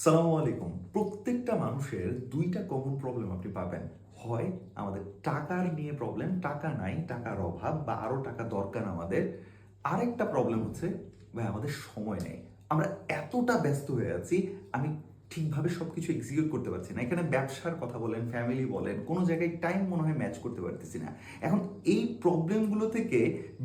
সালামু আলাইকুম। প্রত্যেকটা মানুষের দুইটা কমন প্রবলেম আপনি পাবেন। হয় আমাদের টাকার নিয়ে প্রবলেম, টাকা নাই, টাকার অভাব বা আরো টাকা দরকার আমাদের। আরেকটা প্রবলেম হচ্ছে ভাই আমাদের সময় নেই। আমরা এতটা ব্যস্ত হয়ে আছি, আমি ঠিকভাবে সবকিছু এক্সিকিউট করতে পারছি না। এখানে ব্যবসার কথা বলেন, ফ্যামিলি বলেন, কোনো জায়গায় টাইম মনে হয় ম্যাচ করতে পারতেছি না। এখন এই প্রবলেমগুলো থেকে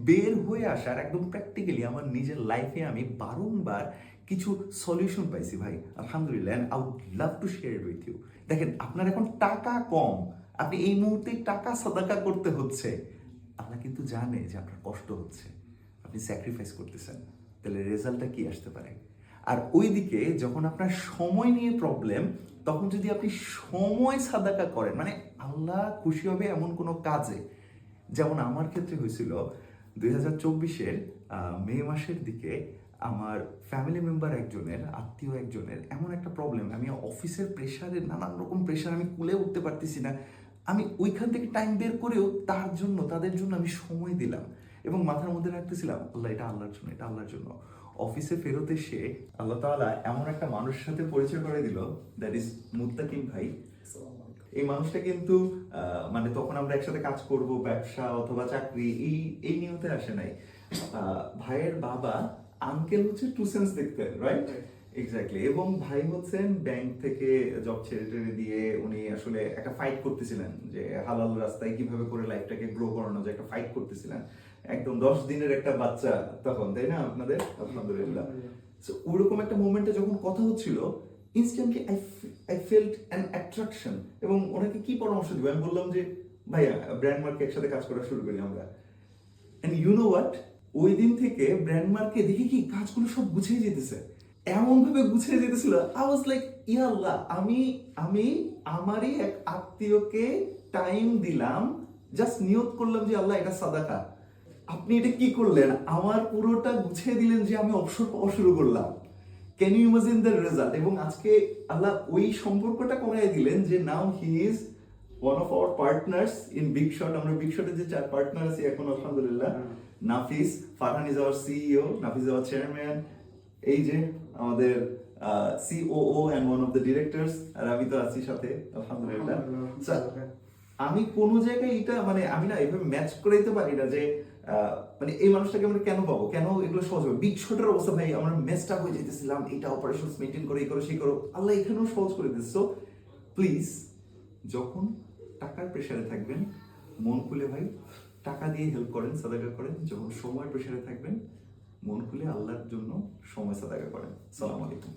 বের হয়ে আসার একদম প্র্যাকটিক্যালি আমার নিজের লাইফে আমি বারংবার কিছু সলিউশন পাইছি ভাই, আলহামদুলিল্লাহ, and I would love to share it with you. দেখেন, আপনার এখন টাকা কম, আপনি এই মুহূর্তে টাকা সাদাকা করতে হচ্ছে, আল্লাহ কিন্তু জানে যে আপনার কষ্ট হচ্ছে, আপনি স্যাক্রিফাইস করতেছেন, তাহলে রেজাল্টটা কি আসতে পারে? আর ওইদিকে যখন আপনার সময় নিয়ে প্রবলেম, তখন যদি আপনি সময় সাদাকা করেন, মানে আল্লাহ খুশি হবে এমন কোনো কাজে, যেমন আমার ক্ষেত্রে হয়েছিল 2024-এর মে মাসের দিকে আমার ফ্যামিলি মেম্বার একজনের, আত্মীয় একজনের এমন একটা প্রবলেম, আমি অফিসের প্রেশারে, নানান রকম প্রেশার, আমি কুলে উঠতে পারতেছি না। আমি ওইখান থেকে টাইম বের করেও তার জন্য, তাদের জন্য আমি সময় দিলাম এবং মাথার মধ্যে রাখতেছিলাম আল্লাহ, এটা আল্লাহর জন্য, এটা আল্লাহর জন্য। অফিসে ফেরত এসে আল্লাহ তাআলা এমন একটা মানুষের সাথে পরিচয় করে দিল, দ্যাট ইজ মুত্তাকিম ভাই। এই মানুষটা কিন্তু মানে তখন আমরা একসাথে কাজ করব, ব্যবসা অথবা চাকরি, এই এই নিয়তে আসে নাই। ভাইয়ের বাবা, আঙ্কেল হচ্ছে টু সেন্স দেখতেন, রাইট? এক্স্যাক্টলি। এবং ভাই হচ্ছেন ব্যাংক থেকে জব ছেড়ে টেড়ে দিয়ে উনি আসলে একটা ফাইট করতেছিলেন যে হালাল রাস্তায় কিভাবে করে লাইফটাকে গ্রো করানো যায়, একটা ফাইট করতেছিলেন। একদম 10 দিনের একটা বাচ্চা তখন, তাই না আপনাদের? আলহামদুলিল্লাহ। সো ওরকম একটা মোমেন্টে যখন কথা হচ্ছিল, instantly I felt an attraction. এবং ওনাকে কি পরামর্শ দিব? আমি বললাম যে ভাইয়া, ব্র্যান্ড মার্কে একসাথে কাজ করা শুরু করি আমরা। এন্ড ইউ নো হোয়াট, ওই দিন থেকে ব্র্যান্ড মার্কে দেখি কি কাজগুলো সব গুছিয়ে যেতেছে, এমন ভাবে গুছিয়ে যেতেছিল। আই ওয়াজ লাইক, ইয়া আল্লাহ, আমি আমি আমারই এক আত্মীয়কে টাইম দিলাম, জাস্ট নিয়ত করলাম যে আল্লাহ এটা সাদাকা, আপনি এটা কি করলেন, আমার পুরোটা গুছিয়ে দিলেন যে আমি অবসর পাওয়া শুরু করলাম। Can you imagine the result? এবং আজকে আল্লাহ ওই সম্পর্কটা করাই দিলেন যে now he is one of our partners in Big Shot. আমরা বিগ শটে যে 4 পার্টনার আছি এখন, আলহামদুলিল্লাহ। Nafis, Farhan is our CEO, Nafis our chairman, এই যে আমাদের COO and one of the directors, আর আমি তো আছি সাথে, আলহামদুলিল্লাহ। আমি কোন জায়গায় এটা মানে আমি না এভাবে ম্যাচ করে দিতে পারি না যে মানে এই মানুষটাকে আমরা কেন পাবো, কেন এগুলো সহজ হবে। বিগ শটের অবস্থা ভাই, আমরা মেসড আপ হয়ে যেতেছিলাম, এটা অপারেশনস মেইনটেইন করে, এই করো সেই করো, আল্লাহ এখানেও সহজ করে দিচ্ছে। সো প্লিজ, যখন টাকার প্রেসারে থাকবেন, মন খুলে ভাই টাকা দিয়ে হেল্প করেন, সাদাকা করেন। যখন সময় প্রেসারে থাকবেন, মন খুলে আল্লাহর জন্য সময় সাদাকা করেন। সালাম আলাইকুম।